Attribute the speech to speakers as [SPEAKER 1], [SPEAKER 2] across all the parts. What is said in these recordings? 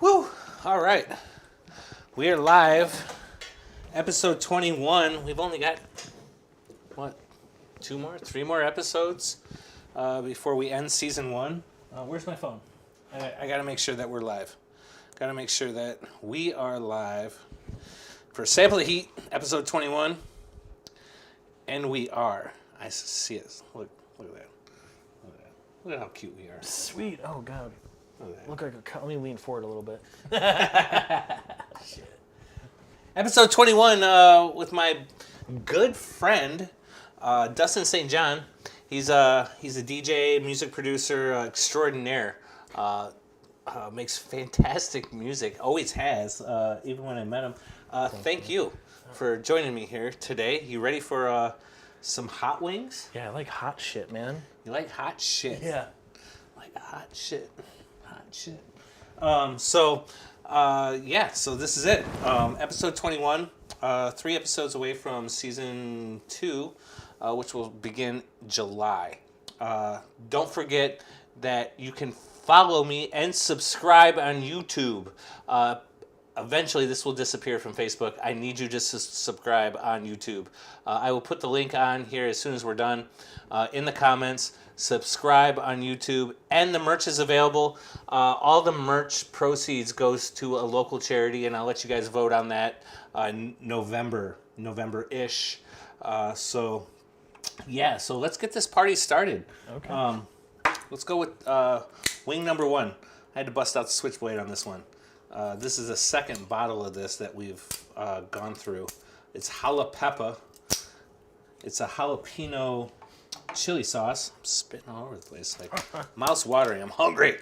[SPEAKER 1] Woo! All right. We are live. Episode 21. We've only got, what, 3 more episodes before we end season 1. Where's my phone? I got to make sure that we're live. Got to make sure that we are live for Sample the Heat, episode 21. And we are. I see it. Look at that. Look at how cute we are.
[SPEAKER 2] Sweet. Oh, God. Look like let me lean forward a little bit.
[SPEAKER 1] Shit. Episode 21 with my good friend, Dustin St. He's a DJ, music producer extraordinaire. Makes fantastic music. Always has, even when I met him. Thank you for joining me here today. You ready for some hot wings?
[SPEAKER 2] Yeah, I like hot shit, man.
[SPEAKER 1] You like hot shit?
[SPEAKER 2] Yeah.
[SPEAKER 1] Like hot shit. So this is it. Episode 21, 3 episodes away from season 2, which will begin July. Don't forget that you can follow me and subscribe on YouTube. Eventually, this will disappear from Facebook. I need you just to subscribe on YouTube. I will put the link on here as soon as we're done in the comments. Subscribe on YouTube, and the merch is available. All the merch proceeds goes to a local charity, and I'll let you guys vote on that November-ish. So let's get this party started.
[SPEAKER 2] Okay.
[SPEAKER 1] Let's go with wing number 1. I had to bust out the switchblade on this one. This is the second bottle of this that we've gone through. It's jalapeno. It's a jalapeno chili sauce. I'm spitting all over the place. Like mouth's watering. I'm hungry.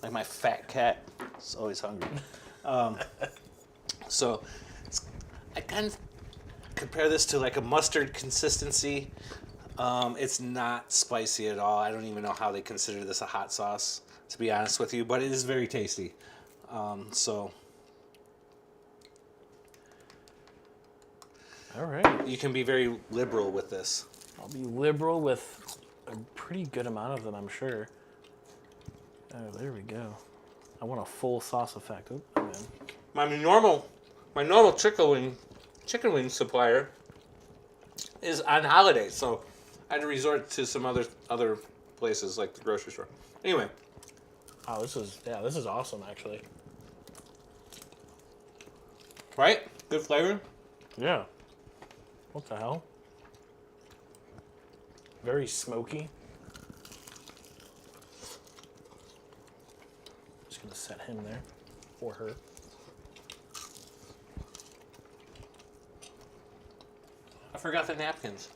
[SPEAKER 1] Like my fat cat. It's always hungry. So I kind of compare this to like a mustard consistency. It's not spicy at all. I don't even know how they consider this a hot sauce, to be honest with you, but it is very tasty.
[SPEAKER 2] All right.
[SPEAKER 1] You can be very liberal with this.
[SPEAKER 2] I'll be liberal with a pretty good amount of them, I'm sure. Oh, there we go. I want a full sauce effect. Oh, man.
[SPEAKER 1] My normal chicken wing supplier is on holiday, so I had to resort to some other places like the grocery store. Anyway.
[SPEAKER 2] Oh, this is awesome, actually.
[SPEAKER 1] Right? Good flavor?
[SPEAKER 2] Yeah. What the hell? Very smoky. Just gonna set him there, or her.
[SPEAKER 1] I forgot the napkins.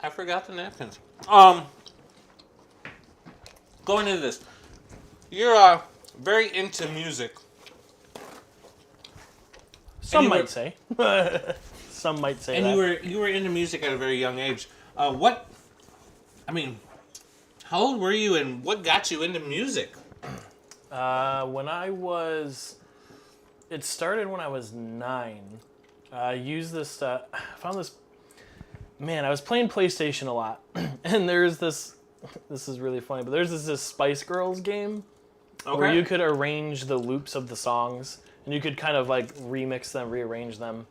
[SPEAKER 1] Going into this, you're very into music.
[SPEAKER 2] Some might say. Some might say
[SPEAKER 1] and
[SPEAKER 2] that.
[SPEAKER 1] you were into music at a very young age. How old were you, and what got you into music?
[SPEAKER 2] It started when I was 9. I found this. Man, I was playing PlayStation a lot, and there's this. This is really funny, but there's this Spice Girls game where you could arrange the loops of the songs, and you could kind of like remix them, rearrange them.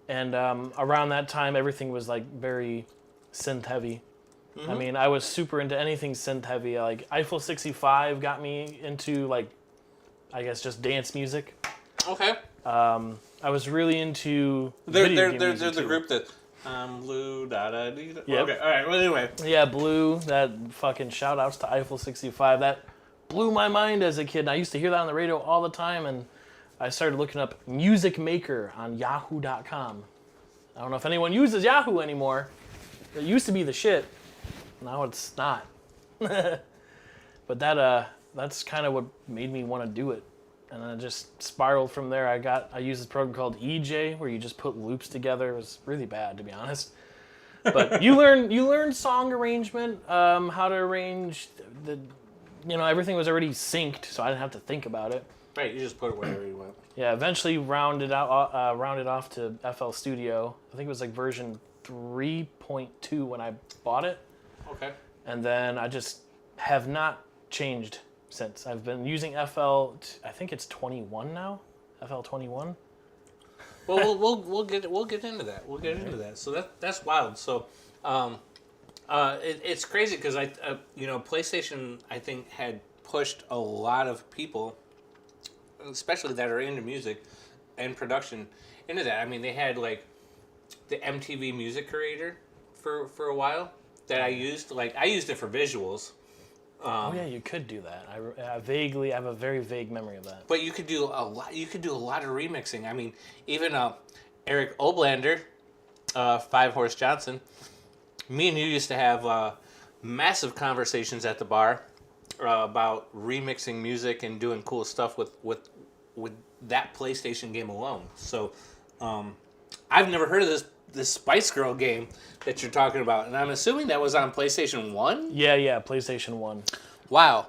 [SPEAKER 2] And around that time, everything was like very synth heavy. Mm-hmm. I mean, I was super into anything synth heavy. Like Eiffel 65 got me into like, I guess just dance music.
[SPEAKER 1] Okay.
[SPEAKER 2] I was really into
[SPEAKER 1] They're
[SPEAKER 2] music
[SPEAKER 1] the
[SPEAKER 2] too.
[SPEAKER 1] group that Blue da da dee da.
[SPEAKER 2] Yep.
[SPEAKER 1] Okay. All right. Well, anyway.
[SPEAKER 2] Yeah, Blue. That fucking shout outs to Eiffel 65. That blew my mind as a kid. And I used to hear that on the radio all the time, and I started looking up Music Maker on Yahoo.com. I don't know if anyone uses Yahoo anymore. It used to be the shit. Now it's not. But that's kind of what made me want to do it. And then it just spiraled from there. I used this program called EJ where you just put loops together. It was really bad, to be honest. But you learn song arrangement, how to arrange everything was already synced, so I didn't have to think about it.
[SPEAKER 1] Right, you just put it wherever you want.
[SPEAKER 2] Yeah, eventually rounded off to FL Studio. I think it was like version 3.2 when I bought it.
[SPEAKER 1] Okay.
[SPEAKER 2] And then I just have not changed since. I've been using FL. I think it's 21 now. FL 21.
[SPEAKER 1] Well, we'll get into that. We'll get into that. So that's wild. So, it's crazy because PlayStation I think had pushed a lot of people, especially that are into music and production, into that. I mean, they had like the MTV Music Creator for a while that I used. Like I used it for visuals.
[SPEAKER 2] Oh yeah, you could do that. I have a very vague memory of that.
[SPEAKER 1] But you could do a lot. You could do a lot of remixing. I mean, even Eric Oblander, 5 Horse Johnson. Me and you used to have massive conversations at the bar about remixing music and doing cool stuff with that PlayStation game alone. So, I've never heard of this Spice Girl game that you're talking about, and I'm assuming that was on PlayStation 1?
[SPEAKER 2] Yeah, PlayStation 1.
[SPEAKER 1] Wow.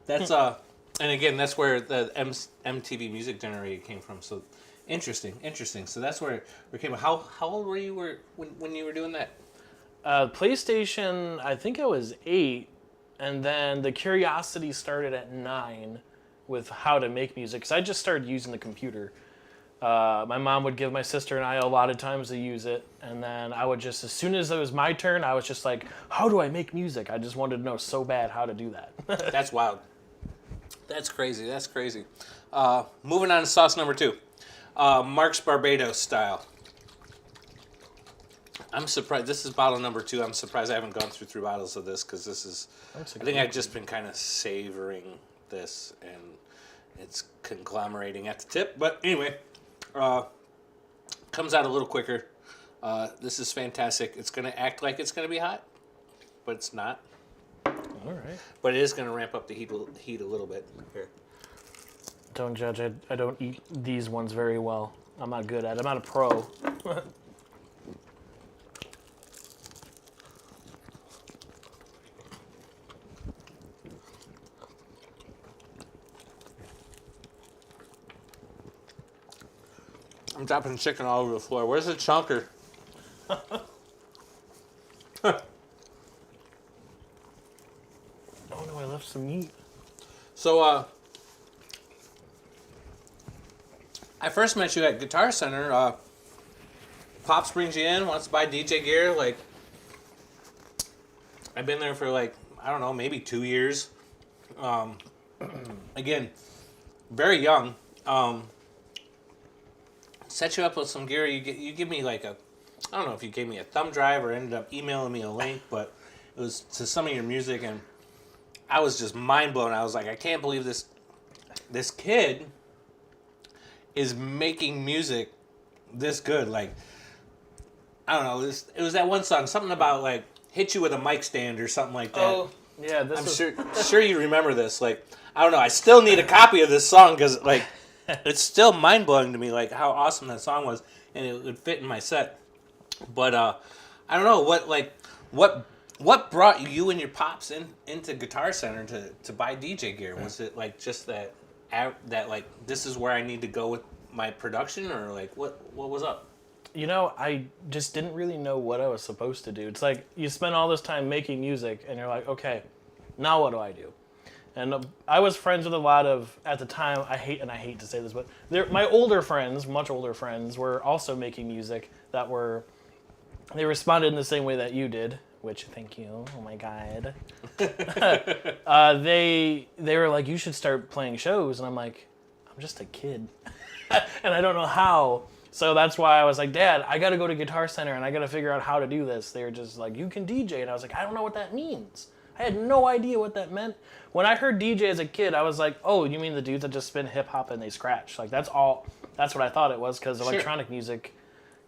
[SPEAKER 1] That's and again, that's where the MTV Music Generator came from. So interesting. So that's where it came. How old were you when you were doing that?
[SPEAKER 2] PlayStation, I think I was 8, and then the curiosity started at 9 with how to make music, because I just started using the computer. My mom would give my sister and I a lot of times to use it, and then I would just, as soon as it was my turn, I was just like, how do I make music? I just wanted to know so bad how to do that.
[SPEAKER 1] That's wild. That's crazy. Moving on to sauce number 2. Mark's Barbados style. I'm surprised. This is bottle number 2. I'm surprised I haven't gone through 3 bottles of this because this is. I think I've just been kind of savoring this, and it's conglomerating at the tip. But anyway, comes out a little quicker. This is fantastic. It's going to act like it's going to be hot, but it's not.
[SPEAKER 2] All right.
[SPEAKER 1] But it is going to ramp up the heat a little bit. Here.
[SPEAKER 2] Don't judge. I don't eat these ones very well. I'm not good at it. I'm not a pro.
[SPEAKER 1] I'm dropping chicken all over the floor. Where's the chunker?
[SPEAKER 2] Oh no, I left some meat.
[SPEAKER 1] So, I first met you at Guitar Center. Pops brings you in, wants to buy DJ gear. Like, I've been there for like, I don't know, maybe 2 years. Again, very young. Set you up with some gear. You give me like I don't know if you gave me a thumb drive or ended up emailing me a link, but it was to some of your music, and I was just mind blown. I was like, I can't believe this kid is making music this good. Like, I don't know. It was that one song, something about like hit you with a mic stand or something like that.
[SPEAKER 2] Oh, yeah.
[SPEAKER 1] Sure you remember this. Like, I don't know. I still need a copy of this song because like it's still mind blowing to me. Like how awesome that song was, and it would fit in my set. But I don't know what brought you and your pops into Guitar Center to buy DJ gear. Was it like just that like this is where I need to go with my production, or like what was up?
[SPEAKER 2] You know, I just didn't really know what I was supposed to do. It's like you spend all this time making music, and you're like, okay, now what do I do? And I was friends with a lot of, at the time, I hate to say this, but my older friends, much older friends, were also making music they responded in the same way that you did, which, thank you, oh my God. They were like, you should start playing shows, and I'm like, I'm just a kid, and I don't know how. So that's why I was like, Dad, I got to go to Guitar Center, and I got to figure out how to do this. They were just like, you can DJ, and I was like, I don't know what that means. I had no idea what that meant. When I heard DJ as a kid, I was like, oh, you mean the dudes that just spin hip hop and they scratch? Like that's what I thought it was, because electronic music,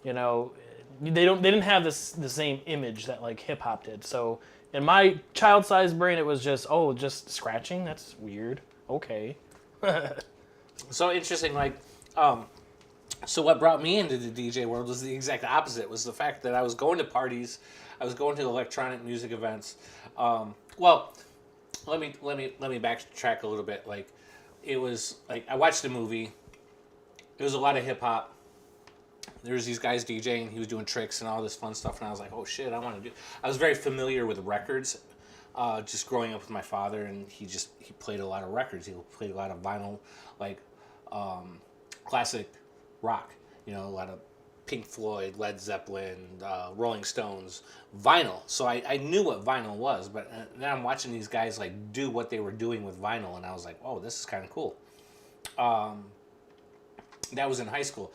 [SPEAKER 2] you know, they didn't have the same image that like hip hop did. So in my child-sized brain, it was just scratching. That's weird. Okay.
[SPEAKER 1] So interesting. Like, so what brought me into the DJ world was the exact opposite. Was the fact that I was going to parties, I was going to electronic music events. Well, let me backtrack a little bit. Like, it was like I watched a movie. It was a lot of hip hop. There was these guys DJing. He was doing tricks and all this fun stuff, and I was like, oh shit, I want to do. I was very familiar with records, just growing up with my father, and he played a lot of records. He played a lot of vinyl, like classic rock. You know, a lot of Pink Floyd, Led Zeppelin, Rolling Stones, vinyl. So I knew what vinyl was, but then I'm watching these guys like do what they were doing with vinyl, and I was like, oh, this is kind of cool. That was in high school.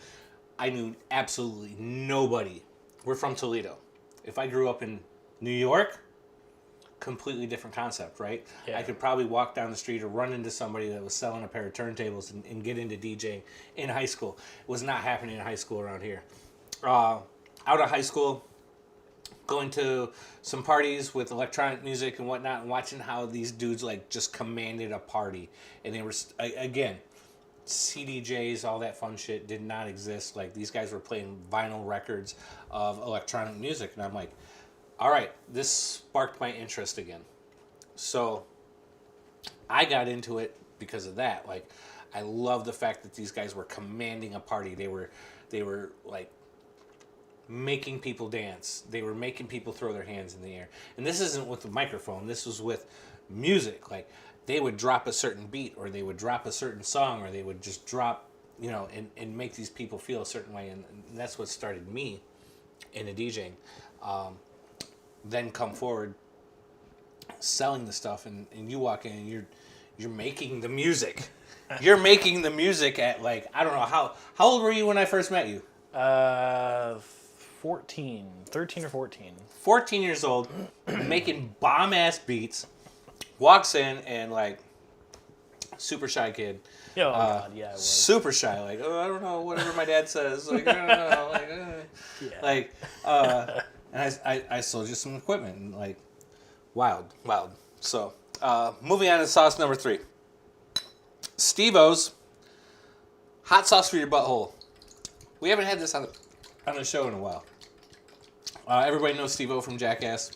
[SPEAKER 1] I knew absolutely nobody. We're from Toledo. If I grew up in New York, completely different concept, right? Yeah. I could probably walk down the street or run into somebody that was selling a pair of turntables and get into DJing in high school. It was not happening in high school around here. Out of high school, going to some parties with electronic music and whatnot, and watching how these dudes like just commanded a party. And they were, again, CDJs, all that fun shit did not exist. Like, these guys were playing vinyl records of electronic music, and I'm like, all right, this sparked my interest again. So I got into it because of that. Like, I love the fact that these guys were commanding a party. They were like making people dance. They were making people throw their hands in the air. And this isn't with the microphone. This was with music. Like, they would drop a certain beat, or they would drop a certain song, or they would just drop, you know, and make these people feel a certain way. And that's what started me into DJing. Then come forward selling the stuff, and you walk in and you're making the music. You're making the music at, like, I don't know, how old were you when I first met you?
[SPEAKER 2] 13 or 14.
[SPEAKER 1] 14 years old, making bomb ass beats. Walks in and, like, super shy kid.
[SPEAKER 2] Oh God, yeah, I was.
[SPEAKER 1] Super shy, like, oh, I don't know, whatever my dad says, like, I don't know, like,
[SPEAKER 2] yeah.
[SPEAKER 1] Like, and I sold you some equipment, and, like, wild. So, moving on to sauce number 3. Steve-O's hot sauce for your butthole. We haven't had this on the show in a while. Everybody knows Steve-O from Jackass.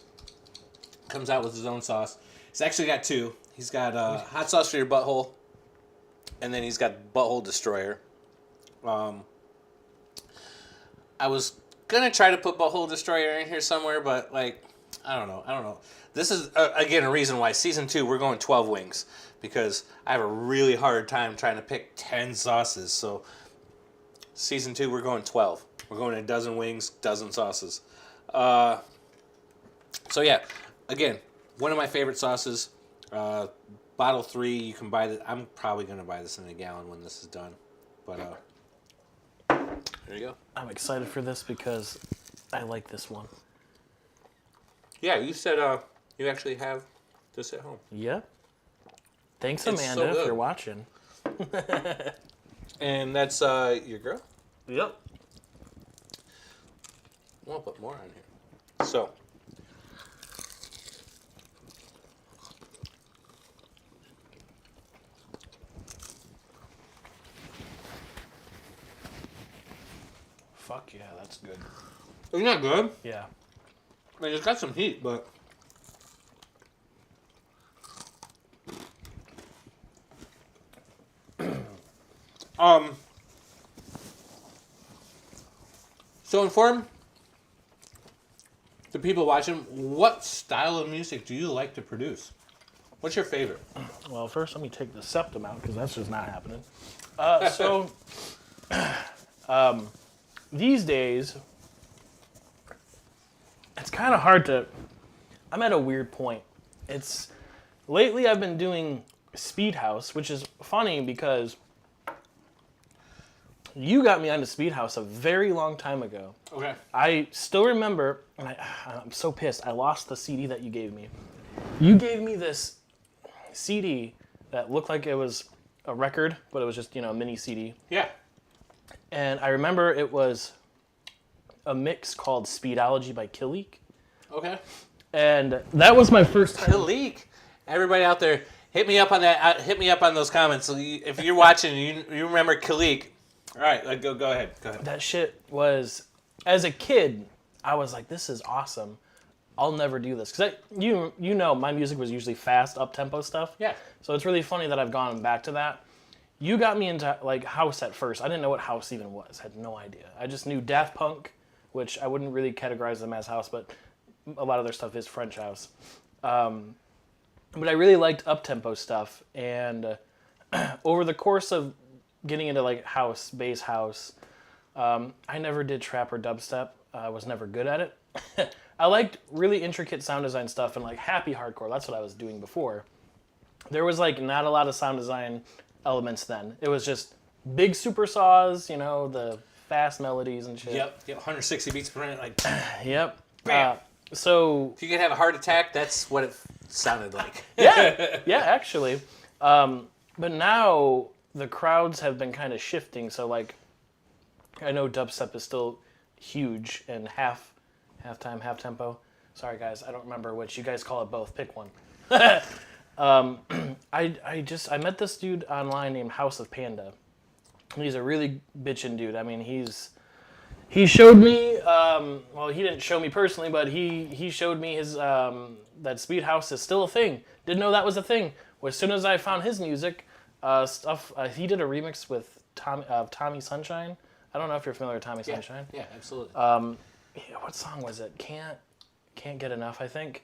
[SPEAKER 1] Comes out with his own sauce. He's actually got 2. He's got hot sauce for your butthole, and then he's got Butthole Destroyer. I was gonna try to put Butthole Destroyer in here somewhere, but, like, I don't know. This is again a reason why season 2 we're going 12 wings, because I have a really hard time trying to pick 10 sauces. So season 2 we're going 12. We're going a dozen wings, dozen sauces. So yeah, again, one of my favorite sauces. Bottle 3, you can buy this. I'm probably going to buy this in a gallon when this is done. But there you go.
[SPEAKER 2] I'm excited for this because I like this one.
[SPEAKER 1] Yeah, you said you actually have this at home.
[SPEAKER 2] Yep. Thanks, Amanda, if you're watching.
[SPEAKER 1] And that's your girl?
[SPEAKER 2] Yep.
[SPEAKER 1] We'll put more on here. So.
[SPEAKER 2] Fuck yeah, that's good.
[SPEAKER 1] Isn't that good?
[SPEAKER 2] Yeah.
[SPEAKER 1] I mean, it's got some heat, but... So inform the people watching, what style of music do you like to produce? What's your favorite?
[SPEAKER 2] Well, first let me take the septum out, because that's just not happening. These days, it's kind of hard to... I'm at a weird point. Lately I've been doing Speed House, which is funny because you got me onto Speed House a very long time ago.
[SPEAKER 1] Okay.
[SPEAKER 2] I still remember, and I'm so pissed, I lost the CD that you gave me. You gave me this CD that looked like it was a record, but it was just, a mini CD.
[SPEAKER 1] Yeah.
[SPEAKER 2] And I remember it was a mix called Speedology by Killeek.
[SPEAKER 1] Okay.
[SPEAKER 2] And that was my first time.
[SPEAKER 1] Killeek. Everybody out there, hit me up on that. Hit me up on those comments. So if you're watching, you remember Killeek. All right, go ahead.
[SPEAKER 2] That shit was, as a kid, I was like, this is awesome. I'll never do this. Because you know my music was usually fast, up-tempo stuff.
[SPEAKER 1] Yeah.
[SPEAKER 2] So it's really funny that I've gone back to that. You got me into, like, house at first. I didn't know what house even was. I had no idea. I just knew Daft Punk, which I wouldn't really categorize them as house, but a lot of their stuff is French house. But I really liked up-tempo stuff, and over the course of getting into like house, bass house, I never did trap or dubstep. I was never good at it. I liked really intricate sound design stuff and like happy hardcore. That's what I was doing before. There was like not a lot of sound design elements then. It was just big super saws, you know, the fast melodies and shit.
[SPEAKER 1] Yep, 160 beats per minute, like.
[SPEAKER 2] Yep.
[SPEAKER 1] Bam.
[SPEAKER 2] So
[SPEAKER 1] If you could have a heart attack, that's what it sounded like.
[SPEAKER 2] yeah, actually. But now the crowds have been kind of shifting. So like, I know dubstep is still huge and half time, half tempo. Sorry guys, I don't remember which. You guys call it both. Pick one. I met this dude online named House of Panda. He's a really bitchin' dude. I mean, he showed me. Well, he didn't show me personally, but he showed me his that Speed House is still a thing. Didn't know that was a thing. Well, as soon as I found his music stuff, he did a remix with Tommy Sunshine. I don't know if you're familiar with Tommy Sunshine.
[SPEAKER 1] Yeah, absolutely.
[SPEAKER 2] What song was it? Can't Get Enough, I think.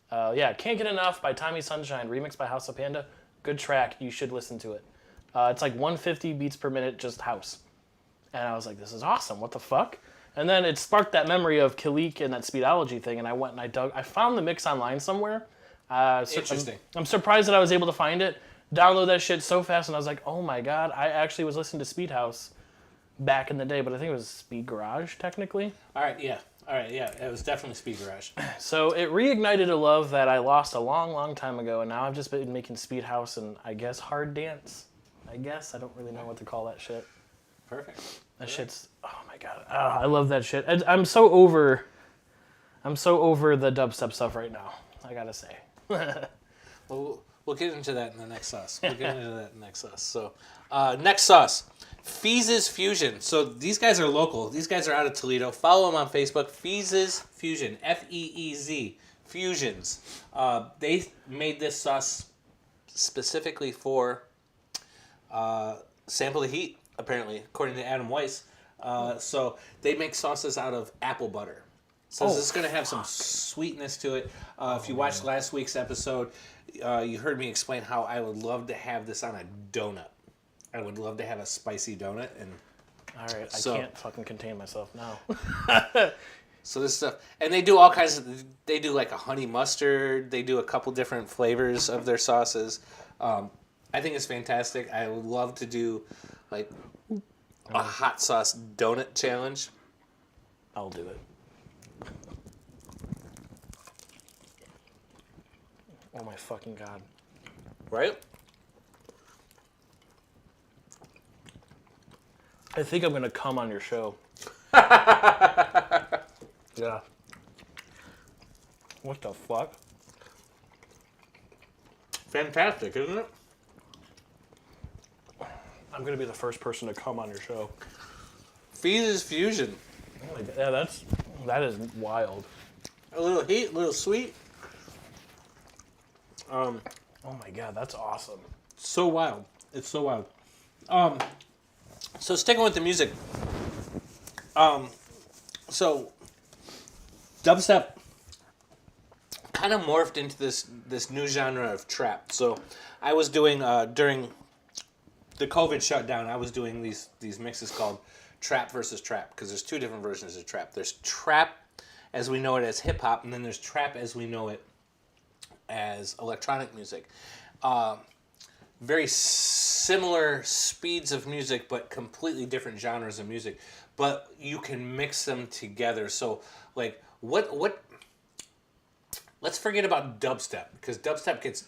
[SPEAKER 2] Can't Get Enough by Tommy Sunshine, remixed by House of Panda. Good track. You should listen to it. It's like 150 beats per minute, just house. And I was like, this is awesome. What the fuck? And then it sparked that memory of Kilik and that Speedology thing, and I went and I found the mix online somewhere.
[SPEAKER 1] Interesting.
[SPEAKER 2] I'm surprised that I was able to find it. Download that shit so fast, and I was like, oh my god, I actually was listening to Speed House back in the day, but I think it was Speed Garage, technically.
[SPEAKER 1] All right, yeah. It was definitely Speed Garage.
[SPEAKER 2] So it reignited a love that I lost a long, long time ago, and now I've just been making Speed House and I guess hard dance. I don't really know what to call that shit.
[SPEAKER 1] Perfect.
[SPEAKER 2] That shit's, oh my god, I love that shit. I'm so over the dubstep stuff right now, I gotta say.
[SPEAKER 1] Well, we'll get into that in the next sauce. So, next sauce, Feez's Fusion. So these guys are local. These guys are out of Toledo. Follow them on Facebook. Feez's Fusion, Feez Fusions. They made this sauce specifically for Sample the Heat, apparently, according to Adam Weiss. So they make sauces out of apple butter. So this is going to have some sweetness to it. If you watched last week's episode, you heard me explain how I would love to have this on a donut. I would love to have a spicy donut. And
[SPEAKER 2] all right, I can't fucking contain myself now.
[SPEAKER 1] So this stuff, and they do all kinds of. They do like a honey mustard. They do a couple different flavors of their sauces. I think it's fantastic. I would love to do like a hot sauce donut challenge.
[SPEAKER 2] I'll do it. Oh my fucking god.
[SPEAKER 1] Right?
[SPEAKER 2] I think I'm gonna come on your show. Yeah. What the fuck?
[SPEAKER 1] Fantastic, isn't it?
[SPEAKER 2] I'm gonna be the first person to come on your show.
[SPEAKER 1] Feez's Fusion.
[SPEAKER 2] Oh my god, yeah, that is wild.
[SPEAKER 1] A little heat, a little sweet.
[SPEAKER 2] Oh my god, that's awesome.
[SPEAKER 1] So wild. It's so wild. So sticking with the music. So dubstep kind of morphed into this new genre of trap. So I was doing during the COVID shutdown, I was doing these mixes called trap versus trap, because there's two different versions of trap. There's trap as we know it as hip hop, and then there's trap as we know it as electronic music. Very similar speeds of music, but completely different genres of music. But you can mix them together. So, like, what? Let's forget about dubstep, because dubstep gets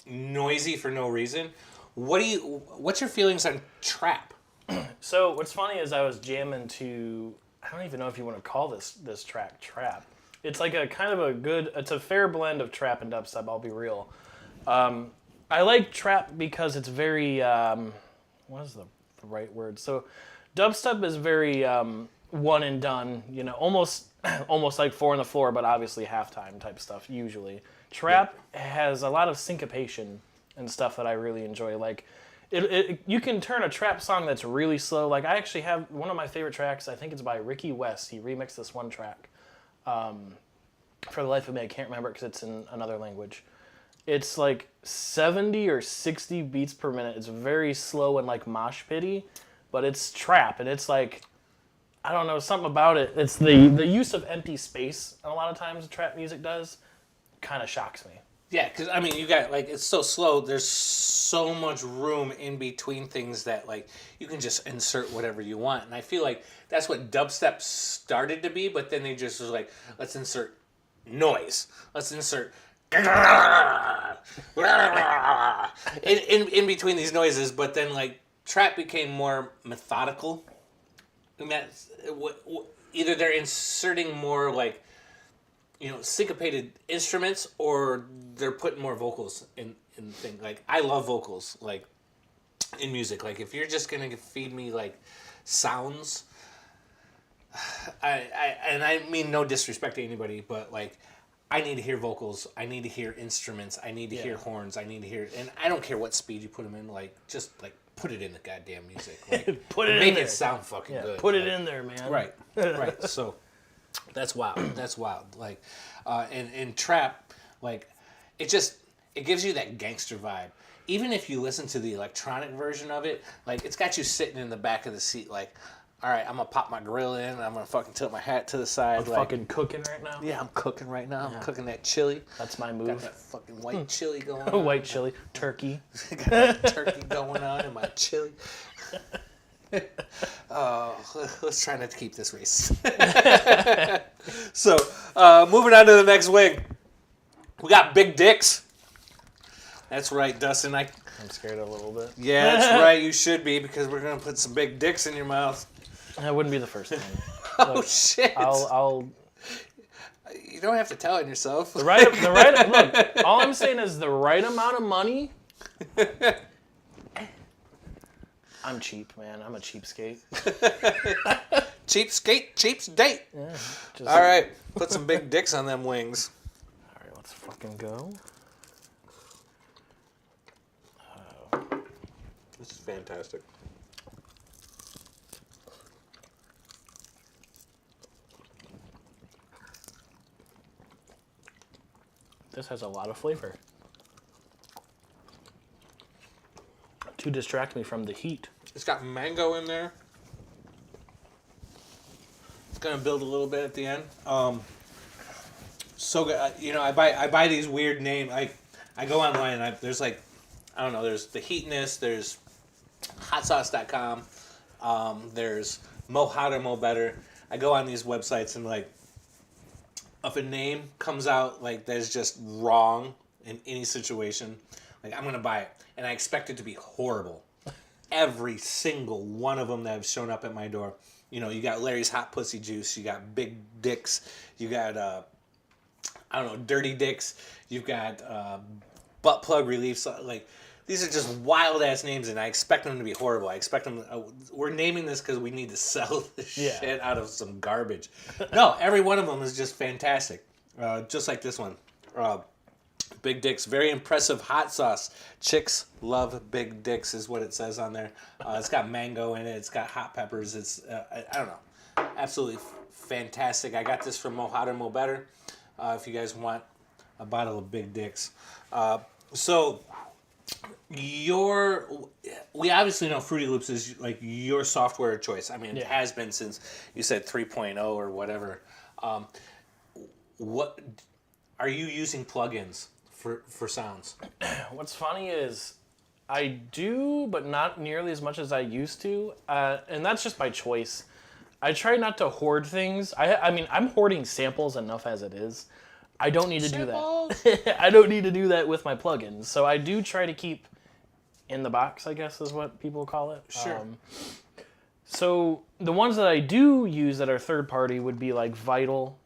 [SPEAKER 1] noisy for no reason. What's your feelings on trap?
[SPEAKER 2] So what's funny is I was jamming to, I don't even know if you want to call this track trap. It's like it's a fair blend of trap and dubstep, I'll be real. I like trap because it's very, what is the right word? So dubstep is very one and done, you know, almost like four on the floor, but obviously halftime type stuff usually. Trap has a lot of syncopation and stuff that I really enjoy. Like, you can turn a trap song that's really slow. Like, I actually have one of my favorite tracks. I think it's by Ricky West. He remixed this one track. For the life of me, I can't remember it because it's in another language. It's like 70 or 60 beats per minute. It's very slow and like mosh pitty, but it's trap, and it's like, I don't know, something about it. It's the use of empty space, and a lot of times trap music does, kind of shocks me.
[SPEAKER 1] Yeah, because I mean, you got like it's so slow. There's so much room in between things that like you can just insert whatever you want, and I feel like that's what dubstep started to be. But then they just was like, let's insert noise. Let's insert in between these noises. But then like trap became more methodical, and that's either they're inserting more like, you know, syncopated instruments, or they're putting more vocals in thing. Like, I love vocals, like, in music. Like, if you're just gonna feed me, like, sounds, I mean no disrespect to anybody, but, like, I need to hear vocals, I need to hear instruments, I need to hear horns, I need to hear, and I don't care what speed you put them in, like, just, like, put it in the goddamn music. Like,
[SPEAKER 2] put it in
[SPEAKER 1] make
[SPEAKER 2] there.
[SPEAKER 1] It sound fucking good.
[SPEAKER 2] Put it
[SPEAKER 1] like,
[SPEAKER 2] in there, man.
[SPEAKER 1] Right, right, so... That's wild. That's wild. Like, and trap, like, it gives you that gangster vibe. Even if you listen to the electronic version of it, like, it's got you sitting in the back of the seat, like, all right, I'm gonna pop my grill in, and I'm gonna fucking tilt my hat to the side.
[SPEAKER 2] I'm
[SPEAKER 1] like,
[SPEAKER 2] fucking cooking right now.
[SPEAKER 1] Yeah, I'm cooking right now. I'm cooking that chili.
[SPEAKER 2] That's my move.
[SPEAKER 1] Got that fucking white chili going on.
[SPEAKER 2] White chili, turkey.
[SPEAKER 1] Got that turkey going on in my chili. Let's try not to keep this race. So, moving on to the next wing. We got big dicks. That's right, Dustin. I'm
[SPEAKER 2] scared a little bit.
[SPEAKER 1] Yeah, that's right. You should be, because we're gonna put some big dicks in your mouth.
[SPEAKER 2] That wouldn't be the first time.
[SPEAKER 1] Oh shit!
[SPEAKER 2] I'll.
[SPEAKER 1] You don't have to tell on yourself.
[SPEAKER 2] The right. Look, all I'm saying is the right amount of money. I'm cheap, man. I'm a cheapskate.
[SPEAKER 1] Cheapskate, cheap date.
[SPEAKER 2] Yeah,
[SPEAKER 1] all right, put some big dicks on them wings.
[SPEAKER 2] All right, let's fucking go.
[SPEAKER 1] This is fantastic.
[SPEAKER 2] This has a lot of flavor. To distract me from the heat.
[SPEAKER 1] It's got mango in there. It's gonna build a little bit at the end. So good. You know, I buy these weird names. I go online and there's like, I don't know. There's the Heatness. There's hotsauce.com. There's Mo Hotter, Mo Better. I go on these websites and like, if a name comes out like that's just wrong in any situation, like I'm gonna buy it, and I expect it to be horrible. Every single one of them that have shown up at my door. You know, you got Larry's Hot Pussy Juice, you got Big Dicks, you got, I don't know, Dirty Dicks, you've got Butt Plug Relief. So, like, these are just wild-ass names, and I expect them to be horrible. I expect them, we're naming this because we need to sell the shit out of some garbage. No, every one of them is just fantastic. Just like this one. Big dicks, very impressive hot sauce. Chicks love big dicks is what it says on there. It's got mango in it. It's got hot peppers. It's, I don't know, absolutely fantastic. I got this from Mo Hotter, Mo Better. If you guys want a bottle of big dicks. So we obviously know Fruity Loops is like your software of choice. I mean, it has been since you said 3.0 or whatever. What are you using plugins for sounds?
[SPEAKER 2] What's funny is I do, but not nearly as much as I used to, and that's just by choice. I try not to hoard things. I mean, I'm hoarding samples enough as it is. I don't need to do that. I don't need to do that with my plugins. So I do try to keep in the box, I guess is what people call it.
[SPEAKER 1] Sure.
[SPEAKER 2] So the ones that I do use that are third party would be like Vital.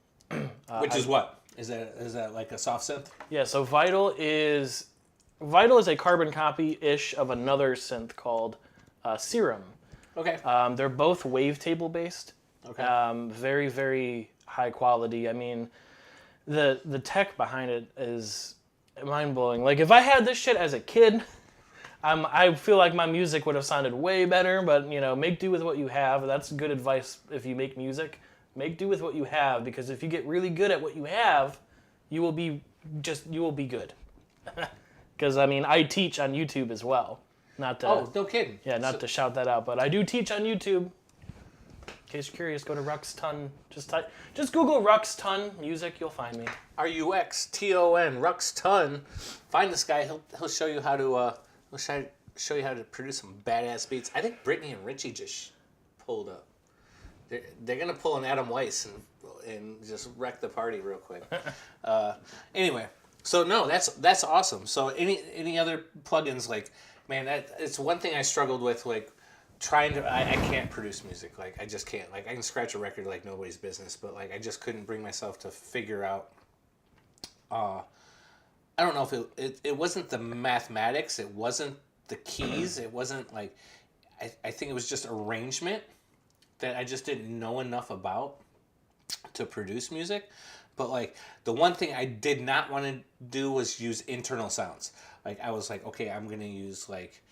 [SPEAKER 1] Which is what? Is that like a soft synth?
[SPEAKER 2] Yeah, so Vital is a carbon copy-ish of another synth called Serum.
[SPEAKER 1] Okay.
[SPEAKER 2] They're both wavetable based.
[SPEAKER 1] Okay.
[SPEAKER 2] Very, very high quality. I mean, the tech behind it is mind-blowing. Like, if I had this shit as a kid, I feel like my music would have sounded way better, but, you know, make do with what you have. That's good advice if you make music. Make do with what you have, because if you get really good at what you have, you will be good. Because, I mean, I teach on YouTube as well. Not to,
[SPEAKER 1] Oh, no kidding.
[SPEAKER 2] Yeah, not to shout that out, but I do teach on YouTube. In case you're curious, go to Ruxton. Just Google Ruxton music, you'll find me.
[SPEAKER 1] Ruxton, Ruxton. Find this guy. He'll show you how to show you how to produce some badass beats. I think Brittany and Richie just pulled up. They're gonna pull an Adam Weiss and just wreck the party real quick. Anyway, so no, that's awesome. So any other plugins, like, man, it's one thing I struggled with, like, trying to, I can't produce music, like, I just can't. Like, I can scratch a record like nobody's business, but, like, I just couldn't bring myself to figure out, I don't know if it wasn't the mathematics, it wasn't the keys, it wasn't, like, I think it was just arrangement that I just didn't know enough about to produce music. But, like, the one thing I did not want to do was use internal sounds. Like, I was like, okay, I'm going to use, like,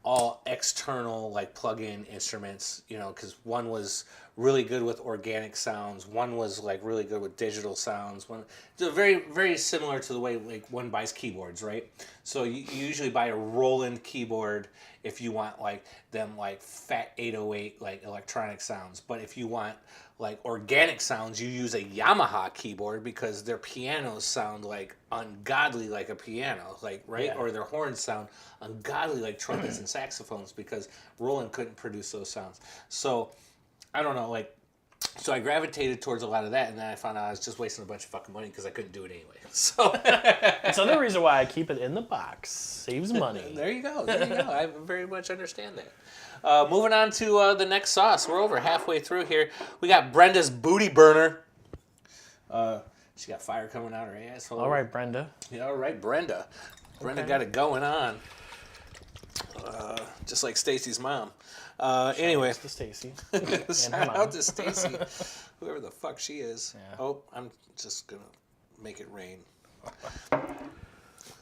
[SPEAKER 1] all external, like, plug-in instruments, you know, because one was really good with organic sounds, one was, like, really good with digital sounds, so very, very similar to the way, like, one buys keyboards, right? So you usually buy a Roland keyboard if you want, like, them, like, fat 808, like, electronic sounds. But if you want, like, organic sounds, you use a Yamaha keyboard because their pianos sound, like, ungodly like a piano, like, right? Yeah. Or their horns sound ungodly like trumpets and saxophones because Roland couldn't produce those sounds. So, I don't know, like, so I gravitated towards a lot of that, and then I found out I was just wasting a bunch of fucking money because I couldn't do it anyway. So
[SPEAKER 2] that's another reason why I keep it in the box. Saves money.
[SPEAKER 1] There you go. I very much understand that. Moving on to the next sauce. We're over halfway through here. We got Brenda's Booty Burner. She got fire coming out her asshole.
[SPEAKER 2] All right, Brenda.
[SPEAKER 1] Yeah, all right, Brenda. Brenda got it going on. Just like Stacy's mom. Anyway.
[SPEAKER 2] Shout out to Stacy.
[SPEAKER 1] Shout out to Stacy. Whoever the fuck she is.
[SPEAKER 2] Yeah.
[SPEAKER 1] Oh, I'm just going to make it rain.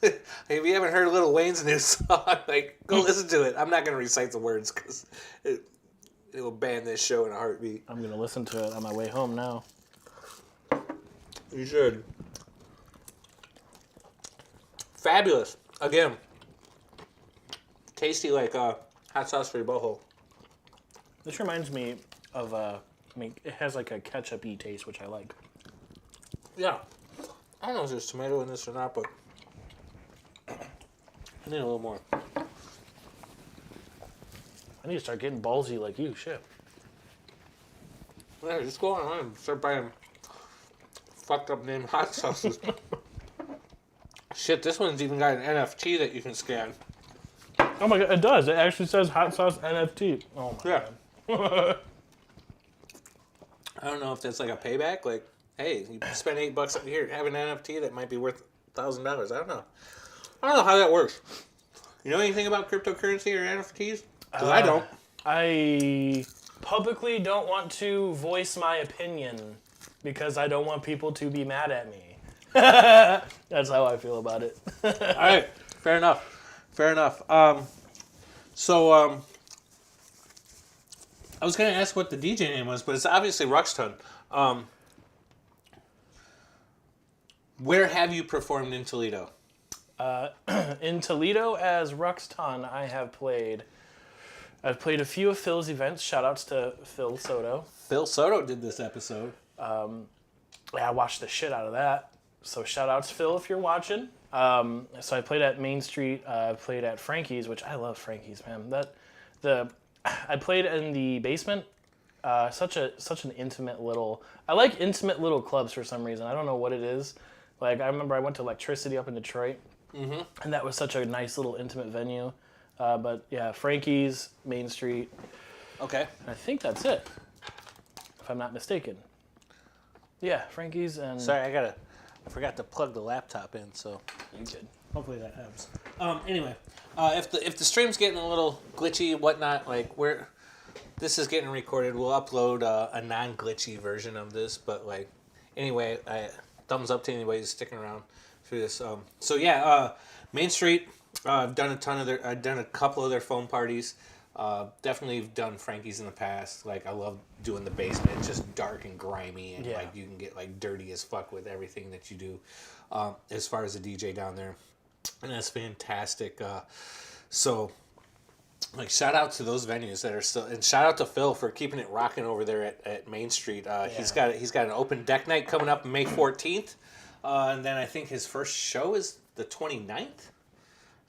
[SPEAKER 1] Hey, if you haven't heard Lil Wayne's new song, like, go listen to it. I'm not going to recite the words because it will ban this show in a heartbeat.
[SPEAKER 2] I'm going to listen to it on my way home now.
[SPEAKER 1] You should. Fabulous. Again, tasty like hot sauce for your butthole.
[SPEAKER 2] This reminds me of, it has like a ketchup-y taste, which I like.
[SPEAKER 1] Yeah. I don't know if there's tomato in this or not, but I need a little more.
[SPEAKER 2] I need to start getting ballsy like you, shit.
[SPEAKER 1] Yeah, just go online and start buying fucked up name hot sauces. Shit, this one's even got an NFT that you can scan.
[SPEAKER 2] Oh my god, it does. It actually says hot sauce NFT. Oh my god.
[SPEAKER 1] I don't know if that's like a payback. Like, hey, you spend $8 up here, have an NFT that might be worth $1,000. I don't know. I don't know how that works. You know anything about cryptocurrency or NFTs? Because I don't.
[SPEAKER 2] I publicly don't want to voice my opinion because I don't want people to be mad at me. That's how I feel about it.
[SPEAKER 1] All right, fair enough. Fair enough. So I was going to ask what the DJ name was, but it's obviously Ruxton. Where have you performed in Toledo?
[SPEAKER 2] In Toledo as Ruxton, I've played a few of Phil's events. Shout outs to Phil Soto.
[SPEAKER 1] Phil Soto did this episode.
[SPEAKER 2] Yeah, I watched the shit out of that. So shout outs, Phil, if you're watching. So I played at Main Street. I played at Frankie's, which I love Frankie's, man. I played in the basement. Such an intimate little. I like intimate little clubs for some reason. I don't know what it is. Like, I remember I went to Electricity up in Detroit, and that was such a nice little intimate venue. But yeah, Frankie's, Main Street.
[SPEAKER 1] Okay.
[SPEAKER 2] I think that's it, if I'm not mistaken. Yeah, Frankie's and.
[SPEAKER 1] Sorry, I forgot to plug the laptop in, so.
[SPEAKER 2] You good.
[SPEAKER 1] Hopefully that helps. Anyway, if the stream's getting a little glitchy, whatnot, like this is getting recorded, we'll upload a non-glitchy version of this. But like, anyway, thumbs up to anybody who's sticking around through this. So yeah, Main Street. I've done a couple of their phone parties. Definitely done Frankie's in the past. Like, I love doing the basement. It's just dark and grimy, and like you can get like dirty as fuck with everything that you do. As far as a DJ down there, and that's fantastic. So, like, shout out to those venues that are still, and shout out to Phil for keeping it rocking over there at Main Street. He's got an open deck night coming up May 14th, and then I think his first show is the 29th.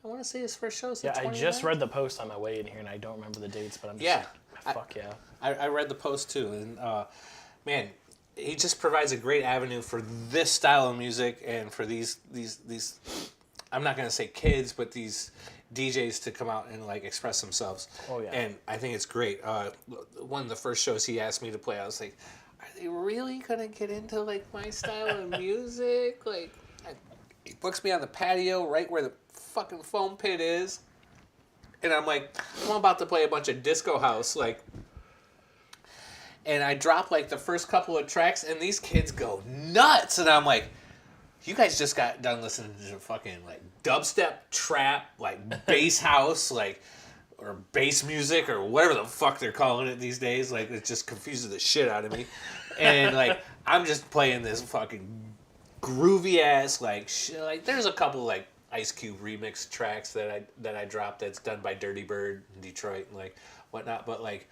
[SPEAKER 1] I want to say his first show is the 29th.
[SPEAKER 2] I just read the post on my way in here, and I don't remember the dates, but I'm just fuck yeah.
[SPEAKER 1] I read the post too, and man, he just provides a great avenue for this style of music and for these I'm not gonna say kids, but these DJs to come out and like express themselves.
[SPEAKER 2] Oh yeah.
[SPEAKER 1] And I think it's great. One of the first shows he asked me to play, I was like, are they really gonna get into like my style of music? Like, he books me on the patio right where the fucking foam pit is, and I'm like, I'm about to play a bunch of disco house, like. And I drop like the first couple of tracks, and these kids go nuts. And I'm like, you guys just got done listening to fucking like dubstep, trap, like bass house, like, or bass music, or whatever the fuck they're calling it these days. Like, it just confuses the shit out of me. And like, I'm just playing this fucking groovy ass like shit. Like, there's a couple like Ice Cube remix tracks that I dropped that's done by Dirty Bird in Detroit and like whatnot. But like,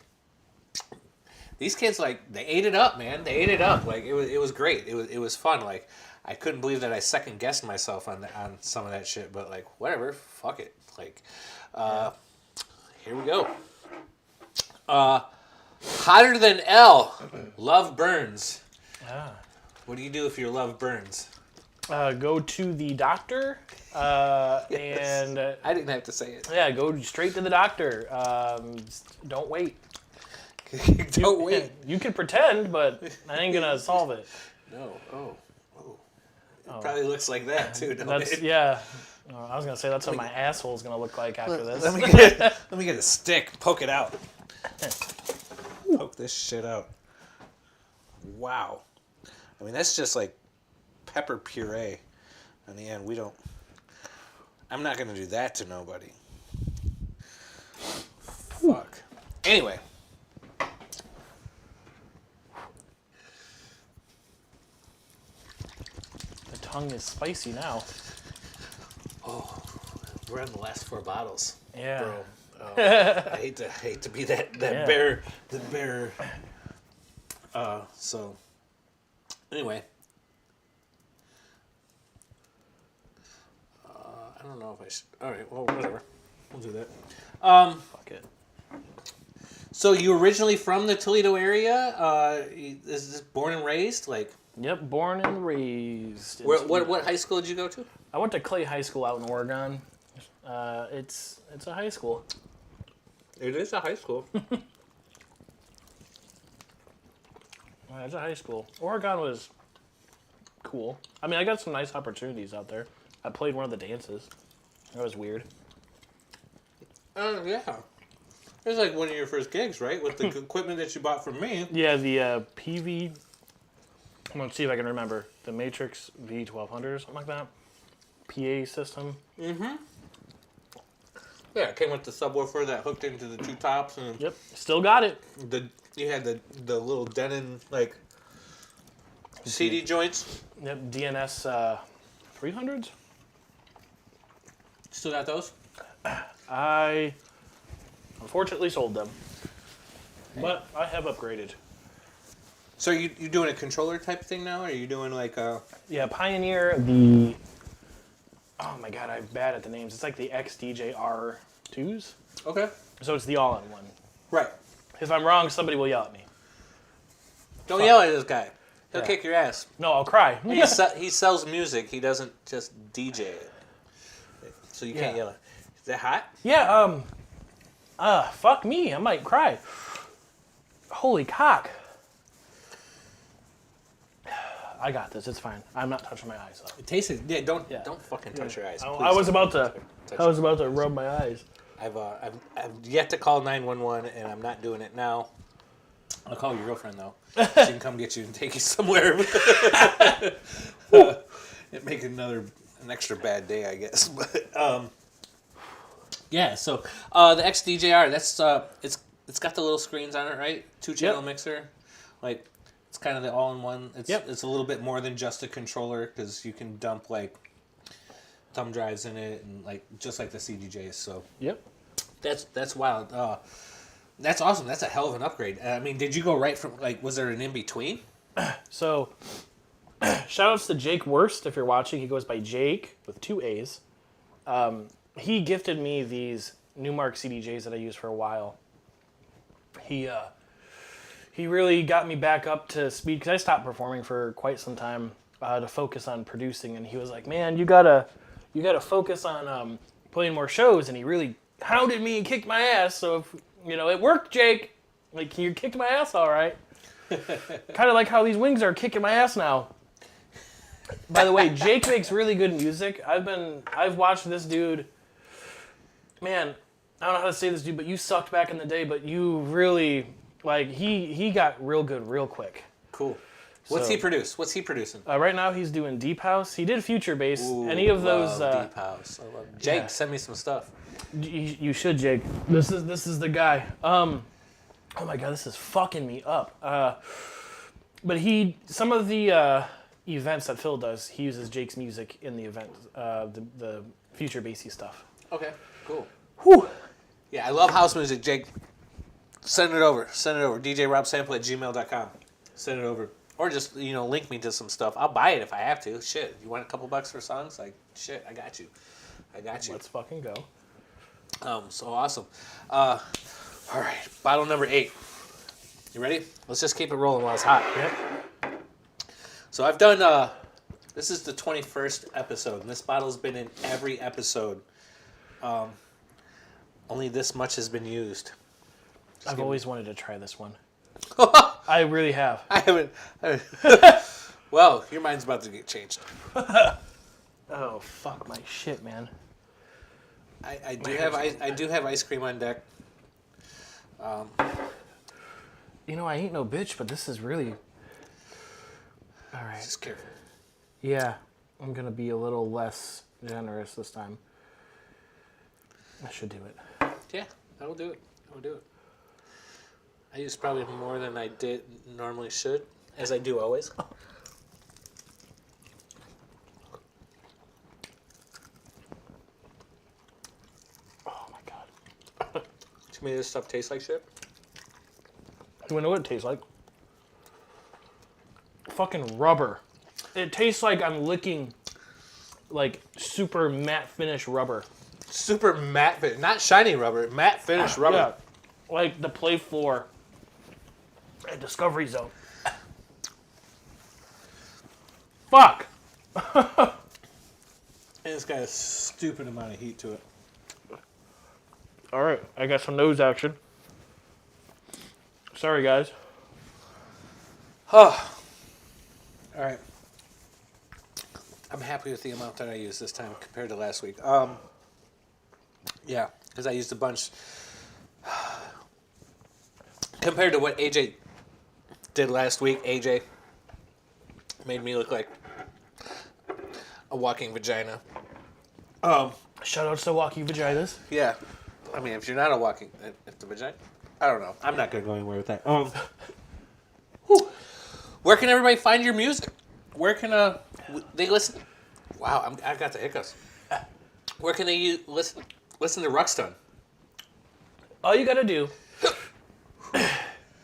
[SPEAKER 1] these kids, like, they ate it up, man. They ate it up. Like, it was great. It was fun. Like, I couldn't believe that I second guessed myself on some of that shit. But like, whatever, fuck it. Like, here we go. Hotter than L. Love burns. What do you do if your love burns?
[SPEAKER 2] Go to the doctor. And
[SPEAKER 1] I didn't have to say it.
[SPEAKER 2] Yeah, go straight to the doctor. Don't wait.
[SPEAKER 1] Don't wait.
[SPEAKER 2] You can pretend, but I ain't gonna solve it.
[SPEAKER 1] No. Oh. It probably looks like that too.
[SPEAKER 2] That's it? Yeah. I was gonna say that's what my asshole's gonna look like after this.
[SPEAKER 1] Let me get a stick. Poke it out. Poke this shit out. Wow. I mean, that's just like pepper puree. In the end, I'm not gonna do that to nobody. Fuck. Anyway.
[SPEAKER 2] Tongue is spicy now.
[SPEAKER 1] Oh, we're on the last 4 bottles.
[SPEAKER 2] Yeah.
[SPEAKER 1] Bro. Oh, I hate to be that bear. So anyway. I don't know if I should. All right, well, whatever. We'll do that.
[SPEAKER 2] Fuck it.
[SPEAKER 1] So you originally from the Toledo area? Is this born and raised? Like.
[SPEAKER 2] Yep, born and raised.
[SPEAKER 1] What high school did you go to?
[SPEAKER 2] I went to Clay High School out in Oregon. It's a high school.
[SPEAKER 1] It is a high school.
[SPEAKER 2] It's a high school. Oregon was cool. I mean, I got some nice opportunities out there. I played one of the dances. That was weird.
[SPEAKER 1] Yeah. It was like one of your first gigs, right? With the equipment that you bought from me.
[SPEAKER 2] Yeah, the PV... I'm going to see if I can remember. The Matrix V1200 or something like that. PA system.
[SPEAKER 1] Mm-hmm. Yeah, it came with the subwoofer that hooked into the 2 tops. And
[SPEAKER 2] yep, still got it.
[SPEAKER 1] You had the little Denon, like, CD joints.
[SPEAKER 2] Yep, DNS 300s.
[SPEAKER 1] Still got those?
[SPEAKER 2] I unfortunately sold them. But I have upgraded.
[SPEAKER 1] So you doing a controller type thing now? Or are you doing like a...
[SPEAKER 2] Yeah, Pioneer, the... Oh my god, I'm bad at the names. It's like the XDJ R2s.
[SPEAKER 1] Okay.
[SPEAKER 2] So it's the all-in-one.
[SPEAKER 1] Right.
[SPEAKER 2] If I'm wrong, somebody will yell at me.
[SPEAKER 1] Don't yell at this guy. He'll kick your ass.
[SPEAKER 2] No, I'll cry.
[SPEAKER 1] He sells music. He doesn't just DJ it. So you can't yell at. Is that hot?
[SPEAKER 2] Yeah, fuck me. I might cry. Holy cock. I got this. It's fine. I'm not touching my eyes though.
[SPEAKER 1] It tasted. Yeah. Don't fucking touch your eyes.
[SPEAKER 2] I was about to. I was about to rub my eyes.
[SPEAKER 1] I've yet to call 911, and I'm not doing it now. I'll call your girlfriend though. She can come get you and take you somewhere. It make an extra bad day, I guess. But yeah. So the XDJR, that's it's got the little screens on it, right? 2-channel mixer, like. It's kind of the all-in-one. It's a little bit more than just a controller because you can dump like thumb drives in it, and like just like the CDJs. So
[SPEAKER 2] Yep.
[SPEAKER 1] that's wild. That's awesome. That's a hell of an upgrade. I mean, did you go right from like? Was there an in between?
[SPEAKER 2] So, shout outs to Jake Worst if you're watching. He goes by Jake with 2 A's. He gifted me these Newmark CDJs that I used for a while. He really got me back up to speed because I stopped performing for quite some time to focus on producing. And he was like, "Man, you gotta focus on playing more shows." And he really hounded me and kicked my ass. So if it worked, Jake. Like you kicked my ass, all right. Kind of like how these wings are kicking my ass now. By the way, Jake makes really good music. I've watched this dude. Man, I don't know how to say this, dude, but you sucked back in the day, but you really, like, he got real good real quick.
[SPEAKER 1] Cool. What's he produce? What's he producing?
[SPEAKER 2] Right now he's doing Deep House. He did Future Bass.
[SPEAKER 1] Ooh,
[SPEAKER 2] Any of those.
[SPEAKER 1] Deep House. I love Jake,
[SPEAKER 2] yeah.
[SPEAKER 1] send me some stuff.
[SPEAKER 2] You should, Jake. This is the guy. Oh my god, this is fucking me up. But some of the events that Phil does, he uses Jake's music in the event, the Future Bassy stuff.
[SPEAKER 1] Okay, cool.
[SPEAKER 2] Whew.
[SPEAKER 1] Yeah, I love house music, Jake. Send it over. DJRobsample@gmail.com. Send it over. Or just, link me to some stuff. I'll buy it if I have to. Shit, you want a couple bucks for songs? Like, shit, I got you.
[SPEAKER 2] Let's fucking go.
[SPEAKER 1] So awesome. All right, bottle number 8. You ready? Let's just keep it rolling while it's hot.
[SPEAKER 2] Yep.
[SPEAKER 1] So I've done, this is the 21st episode, and this bottle's been in every episode. Only this much has been used.
[SPEAKER 2] I've always wanted to try this one. I really have.
[SPEAKER 1] I haven't. Well, your mind's about to get changed.
[SPEAKER 2] Oh, fuck my shit, man.
[SPEAKER 1] I do have ice cream on deck.
[SPEAKER 2] I ain't no bitch, but this is really... All right.
[SPEAKER 1] Just careful.
[SPEAKER 2] Yeah, I'm going to be a little less generous this time. I should do it.
[SPEAKER 1] Yeah, I will do it. I use probably more than I normally should, as I do always.
[SPEAKER 2] Oh my god.
[SPEAKER 1] To me, this stuff tastes like shit.
[SPEAKER 2] You wanna know what it tastes like? Fucking rubber. It tastes like I'm licking, like, super matte finish rubber.
[SPEAKER 1] Super matte finish, not shiny rubber, matte finish rubber.
[SPEAKER 2] Yeah, like the play floor at Discovery Zone. Fuck!
[SPEAKER 1] And it's got a stupid amount of heat to it.
[SPEAKER 2] All right, I got some nose action. Sorry, guys.
[SPEAKER 1] Oh. All right. I'm happy with the amount that I used this time compared to last week. Yeah, because I used a bunch. Compared to what AJ did last week, AJ made me look like a walking vagina.
[SPEAKER 2] Shout outs to walking vaginas.
[SPEAKER 1] Yeah. I mean, if you're not a walking... If the vagina... I don't know. I'm not going to go anywhere with that. Where can everybody find your music? Where can they listen? Wow, I got the hiccups. Where can they listen to Ruxton?
[SPEAKER 2] All you gotta do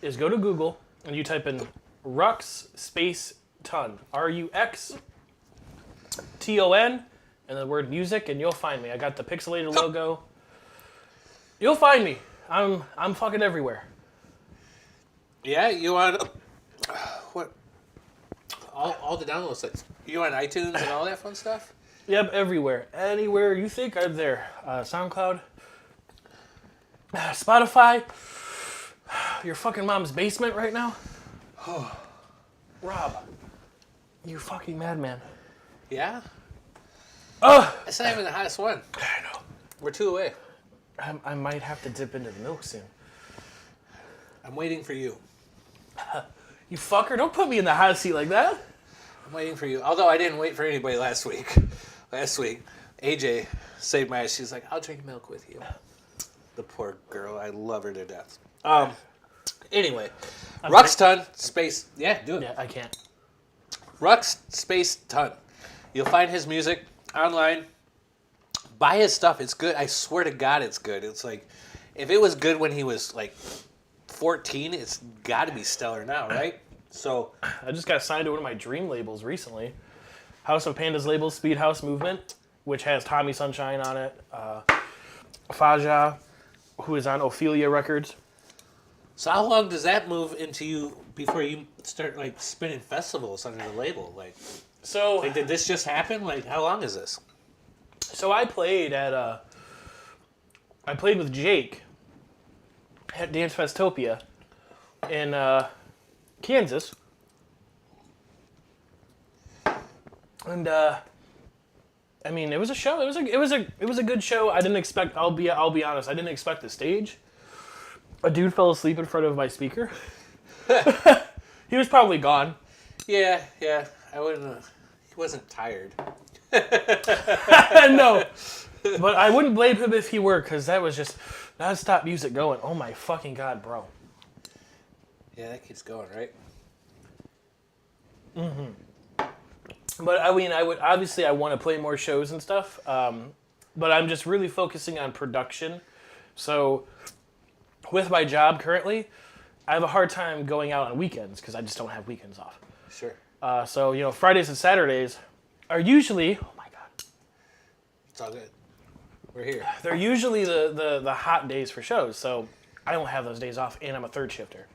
[SPEAKER 2] is go to Google and you type in Rux space ton. RUXTON and the word music and you'll find me. I got the pixelated logo. You'll find me. I'm fucking everywhere.
[SPEAKER 1] Yeah, you on what? All the download sites. You on iTunes and all that fun stuff?
[SPEAKER 2] Yep, everywhere. Anywhere you think I'm there. SoundCloud, Spotify, your fucking mom's basement right now. Rob, you fucking madman.
[SPEAKER 1] Yeah?
[SPEAKER 2] Oh,
[SPEAKER 1] It's not even the hottest one.
[SPEAKER 2] I know.
[SPEAKER 1] We're 2 away.
[SPEAKER 2] I might have to dip into the milk soon.
[SPEAKER 1] I'm waiting for you.
[SPEAKER 2] You fucker, don't put me in the hot seat like that.
[SPEAKER 1] I'm waiting for you. Although I didn't wait for anybody last week. Last week, AJ saved my ass. She's like, I'll drink milk with you. The poor girl. I love her to death. Anyway, Ruxton space. Yeah, do it.
[SPEAKER 2] Yeah, I can't.
[SPEAKER 1] Rux space ton. You'll find his music online. buy his stuff. It's good. I swear to God, it's good. It's like, if it was good when he was like 14, it's got to be stellar now, right? So
[SPEAKER 2] I just got signed to one of my dream labels recently. House of Panda's label, Speed House Movement, which has Tommy Sunshine on it. Faja, who is on Ophelia Records.
[SPEAKER 1] So how long does that move into you before you start like spinning festivals under the label?
[SPEAKER 2] So
[SPEAKER 1] Like, did this just happen? Like, how long is this?
[SPEAKER 2] So I played with Jake at Dance Festopia in Kansas, and I mean, it was a show. It was a good show. I didn't expect. I'll be honest. I didn't expect the stage. A dude fell asleep in front of my speaker. He was probably gone.
[SPEAKER 1] Yeah. I wouldn't. He wasn't tired.
[SPEAKER 2] No, but I wouldn't blame him if he were, because that was just non-stop music going. Oh my fucking God, bro.
[SPEAKER 1] Yeah, that keeps going, right?
[SPEAKER 2] But I mean, I want to play more shows and stuff. But I'm just really focusing on production. So with my job currently, I have a hard time going out on weekends because I just don't have weekends off.
[SPEAKER 1] Sure.
[SPEAKER 2] So Fridays and Saturdays are usually, oh my God,
[SPEAKER 1] It's all good. We're here.
[SPEAKER 2] they're usually the hot days for shows. So I don't have those days off, and I'm a third shifter.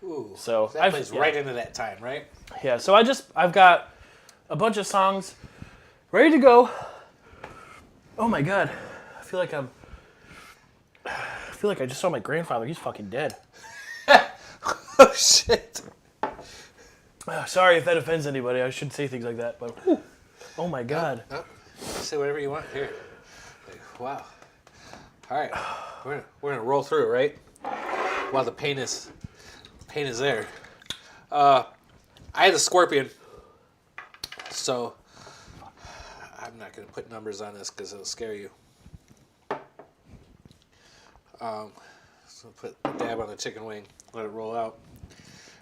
[SPEAKER 1] Ooh.
[SPEAKER 2] So
[SPEAKER 1] that plays right into that time, right?
[SPEAKER 2] Yeah, so I've got a bunch of songs ready to go. Oh my God, I feel like I just saw my grandfather. He's fucking dead.
[SPEAKER 1] Oh shit.
[SPEAKER 2] Sorry if that offends anybody. I shouldn't say things like that, but oh my God.
[SPEAKER 1] No. Say whatever you want here. Like, wow. All right, we're gonna roll through, right? While the pain is there. I had a scorpion, so I'm not gonna put numbers on this because it'll scare you. So put a dab on the chicken wing, let it roll out,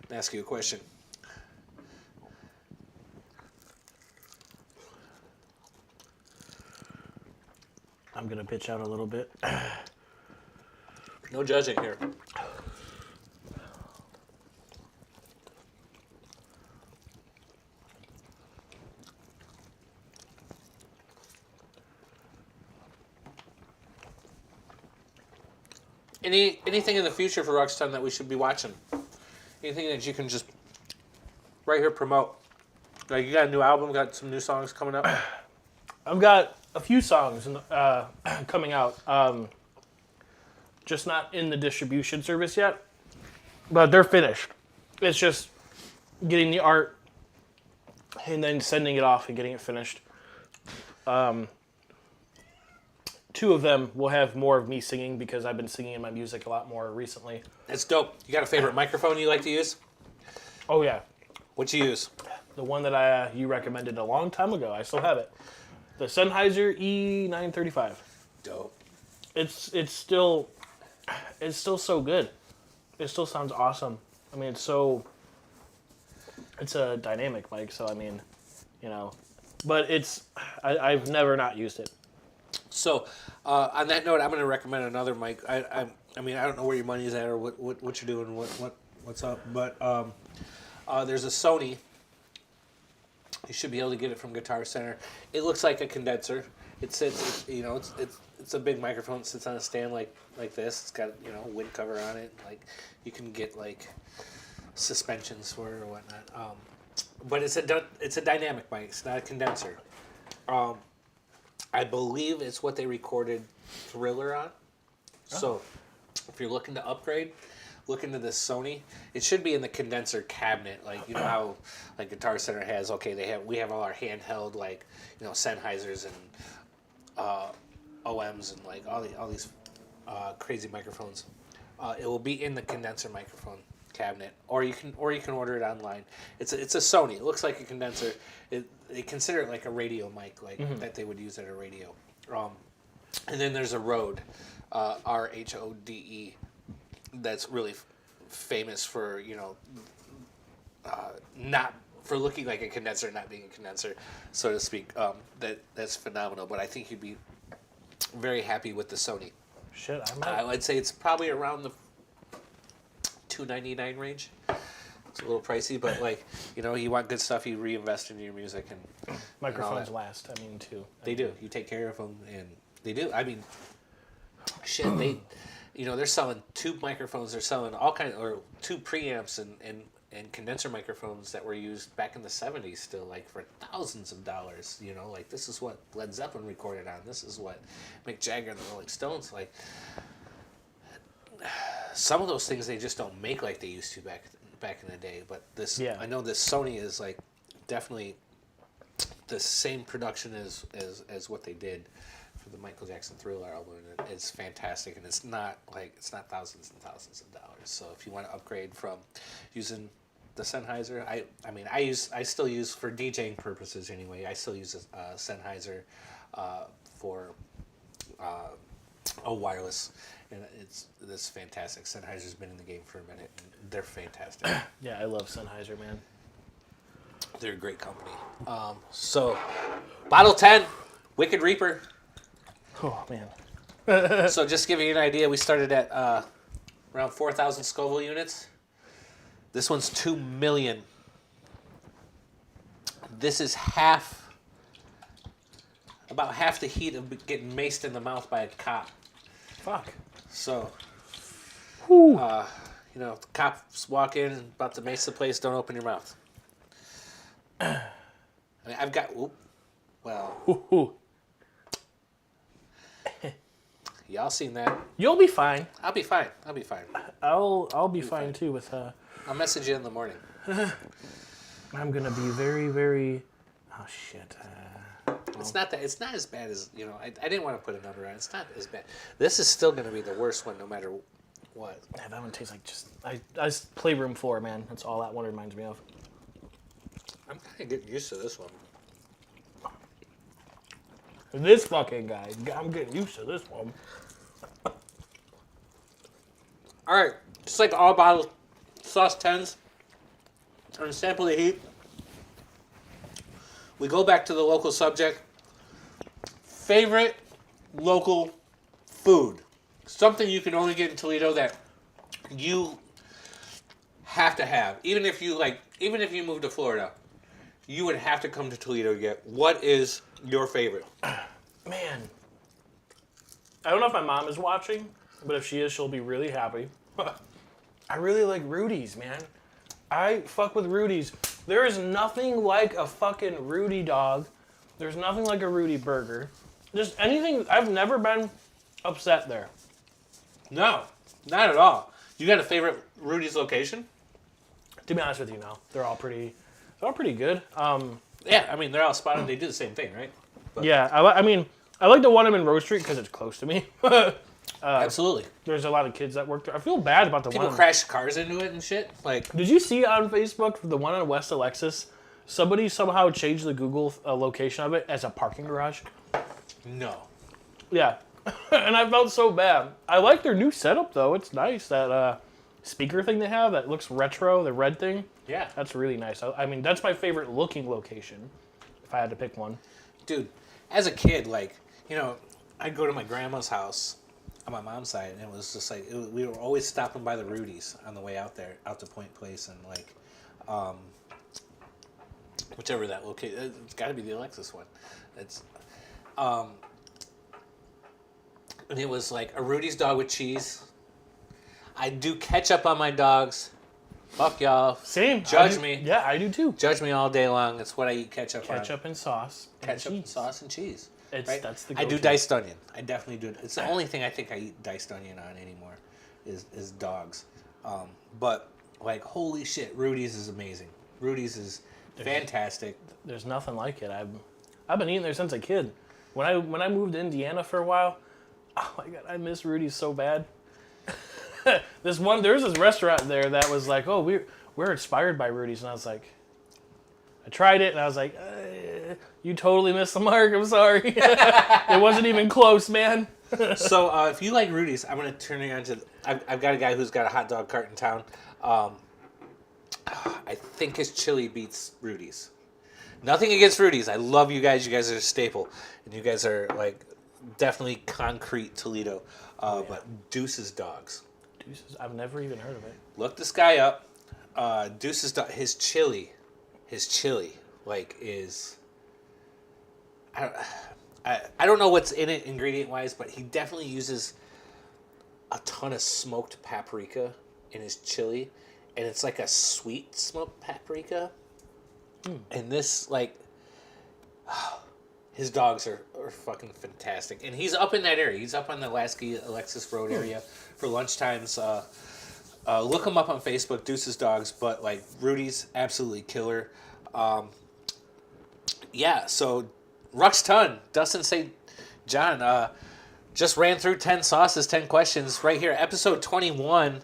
[SPEAKER 1] and ask you a question.
[SPEAKER 2] I'm gonna bitch out a little bit.
[SPEAKER 1] No judging here. Anything in the future for Ruxton that we should be watching? Anything that you can just right here promote? Like, you got a new album, got some new songs coming up?
[SPEAKER 2] I've got a few songs coming out, just not in the distribution service yet, but they're finished. It's just getting the art and then sending it off and getting it finished. Two of them will have more of me singing because I've been singing in my music a lot more recently.
[SPEAKER 1] That's dope. You got a favorite microphone you like to use?
[SPEAKER 2] Oh yeah,
[SPEAKER 1] What you use?
[SPEAKER 2] the one that you recommended a long time ago. I still have it. The Sennheiser E935.
[SPEAKER 1] Dope.
[SPEAKER 2] It's still so good. It still sounds awesome. I mean, it's a dynamic mic, so I mean, but I've never not used it.
[SPEAKER 1] So, on that note, I'm going to recommend another mic. I mean, I don't know where your money's at or what you're doing, what's up, but there's a Sony. You should be able to get it from Guitar Center. It looks like a condenser. It sits, it's a big microphone. It sits on a stand like this. It's got wind cover on it. Like, you can get like suspensions for it or whatnot. But it's a dynamic mic. It's not a condenser. I believe it's what they recorded Thriller on. So, if you're looking to upgrade, look into this Sony. It should be in the condenser cabinet, like how like Guitar Center has. Okay, we have all our handheld like Sennheisers and OMs and like all these crazy microphones. It will be in the condenser microphone cabinet, or you can order it online. It's a Sony. It looks like a condenser. They consider it like a radio mic, that they would use at a radio. And then there's a Rode, RHODE, that's really famous for not for looking like a condenser, not being a condenser, so to speak. That's phenomenal. But I think you'd be very happy with the Sony.
[SPEAKER 2] Shit, I might.
[SPEAKER 1] I'd say it's probably around the $299 range. It's a little pricey, but like, you know, you want good stuff, you reinvest in your music and
[SPEAKER 2] Microphones last. I mean, too.
[SPEAKER 1] They do. You take care of them, and they do. I mean, shit. They, you know, they're selling 2 microphones. They're selling all kinds, or 2 preamps and condenser microphones that were used back in the 70s still, like for thousands of dollars. You know, like this is what Led Zeppelin recorded on. This is what Mick Jagger and the Rolling Stones like. Some of those things they just don't make like they used to back in the day. But this, I know this Sony is like definitely the same production as what they did for the Michael Jackson Thriller album. And it's fantastic, and it's not thousands and thousands of dollars. So if you want to upgrade from using the Sennheiser, I still use for DJing purposes anyway. I still use a Sennheiser for a wireless. And it's fantastic. Sennheiser's been in the game for a minute, and they're fantastic.
[SPEAKER 2] Yeah, I love Sennheiser, man.
[SPEAKER 1] They're a great company. So, Bottle 10, Wicked Reaper.
[SPEAKER 2] Oh, man.
[SPEAKER 1] So just to give you an idea, we started at around 4,000 Scoville units. This one's 2 million. This is about half the heat of getting maced in the mouth by a cop.
[SPEAKER 2] Fuck.
[SPEAKER 1] So, you know, the cops walk in and about to mace the place, don't open your mouth. I mean, I've got, y'all seen that.
[SPEAKER 2] You'll be fine.
[SPEAKER 1] I'll be fine.
[SPEAKER 2] I'll be fine too with
[SPEAKER 1] I'll message you in the morning.
[SPEAKER 2] I'm gonna be very, very. Oh shit.
[SPEAKER 1] It's not as bad as, you know, I didn't want to put a number on it. It's not as bad. This is still going to be the worst one no matter what.
[SPEAKER 2] Yeah, that one tastes like I Playroom 4, man. That's all that one reminds me of.
[SPEAKER 1] I'm kind of getting used to this one.
[SPEAKER 2] This fucking guy. I'm getting used to this one.
[SPEAKER 1] All right. Just like all bottle sauce 10s, and sample the heat. We go back to the local subject. Favorite local food. Something you can only get in Toledo that you have to have. Even if you move to Florida, you would have to come to Toledo to get. What is your favorite?
[SPEAKER 2] Man. I don't know if my mom is watching, but if she is, she'll be really happy. I really like Rudy's, man. I fuck with Rudy's. There is nothing like a fucking Rudy dog. There's nothing like a Rudy burger. Just anything. I've never been upset there.
[SPEAKER 1] No, not at all. You got a favorite Rudy's location?
[SPEAKER 2] To be honest with you, no. They're all pretty good.
[SPEAKER 1] Yeah, I mean, they're all spotted. They do the same thing, right? But
[SPEAKER 2] yeah, I like the one in Rose Street because it's close to me.
[SPEAKER 1] absolutely.
[SPEAKER 2] There's a lot of kids that work there. I feel bad about the
[SPEAKER 1] People
[SPEAKER 2] one.
[SPEAKER 1] crash cars into it and shit. Like,
[SPEAKER 2] Did you see on Facebook the one on West Alexis? Somebody somehow changed the Google location of it as a parking garage.
[SPEAKER 1] no.
[SPEAKER 2] Yeah, and I felt so bad. I like their new setup though. It's nice, that speaker thing they have that looks retro. The red thing.
[SPEAKER 1] Yeah.
[SPEAKER 2] That's really nice. I mean, that's my favorite looking location. If I had to pick one.
[SPEAKER 1] Dude, as a kid, like, you know, I'd go to my grandma's house on my mom's side, and it was just like, we were always stopping by the Rudy's on the way out there, out to Point Place, and like, whichever that location, it's got to be the Alexis one. It's, and it was like a Rudy's dog with cheese. I do ketchup on my dogs. Fuck y'all.
[SPEAKER 2] Same.
[SPEAKER 1] Judge me.
[SPEAKER 2] Yeah, I do too.
[SPEAKER 1] Judge me all day long. That's what I eat ketchup on.
[SPEAKER 2] Ketchup and sauce.
[SPEAKER 1] Ketchup and
[SPEAKER 2] cheese.
[SPEAKER 1] sauce and cheese.
[SPEAKER 2] That's the
[SPEAKER 1] I do
[SPEAKER 2] go-to.
[SPEAKER 1] diced onion. I definitely do. It's the only thing I think I eat diced onion on anymore is dogs. But like, holy shit, Rudy's is amazing. Rudy's is fantastic.
[SPEAKER 2] There's nothing like it. I've been eating there since a kid. When I moved to Indiana for a while, oh my god, I miss Rudy's so bad. There's this restaurant there that was like, oh, we're inspired by Rudy's, and I was like, I tried it, and I was like, you totally missed the mark. I'm sorry. It wasn't even close, man.
[SPEAKER 1] So if you like Rudy's, I'm gonna turn it on to. I've got a guy who's got a hot dog cart in town. I think his chili beats Rudy's. Nothing against Rudy's. I love you guys. You guys are a staple, and you guys are like definitely concrete Toledo. But Deuce's Dogs.
[SPEAKER 2] Deuces. I've never even heard of it.
[SPEAKER 1] Look this guy up. Deuce's Dog. His chili, like is. I don't know what's in it ingredient wise, but he definitely uses a ton of smoked paprika in his chili, and it's like a sweet smoked paprika. And this, like, his dogs are fucking fantastic. And he's up in that area. He's up on the Lasky Alexis Road area for lunchtimes. Look him up on Facebook, Deuce's Dogs. But, like, Rudy's absolutely killer. Yeah, so Ruxton, Dustin St. John, just ran through 10 sauces, 10 questions right here. Episode 21.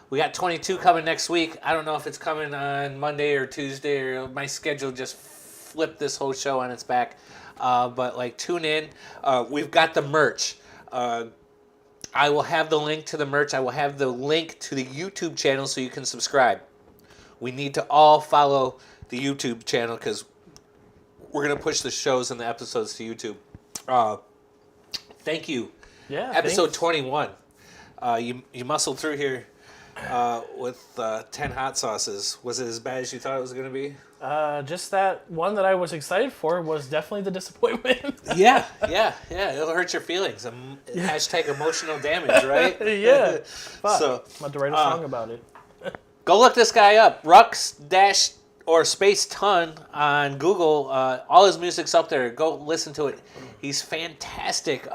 [SPEAKER 1] We got 22 coming next week. I don't know if it's coming on Monday or Tuesday, or my schedule just flipped this whole show on its back. But, like, tune in. We've got the merch. I will have the link to the merch. I will have the link to the YouTube channel so you can subscribe. We need to all follow the YouTube channel because we're going to push the shows and the episodes to YouTube. Thank you.
[SPEAKER 2] Yeah.
[SPEAKER 1] Episode
[SPEAKER 2] thanks.
[SPEAKER 1] 21. You muscled through here with 10 hot sauces. Was it as bad as you thought it was going to be?
[SPEAKER 2] Just that one that I was excited for was definitely the disappointment.
[SPEAKER 1] Yeah. It'll hurt your feelings. Hashtag emotional damage, right?
[SPEAKER 2] Yeah. Fuck.
[SPEAKER 1] So,
[SPEAKER 2] I'm about to write a song about it.
[SPEAKER 1] go look this guy up. Rux- or Space Ton on Google. All his music's up there. Go listen to it. He's fantastic.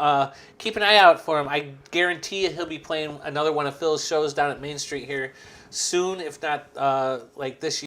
[SPEAKER 1] Keep an eye out for him. I guarantee you he'll be playing another one of Phil's shows down at Main Street here soon, if not like this year.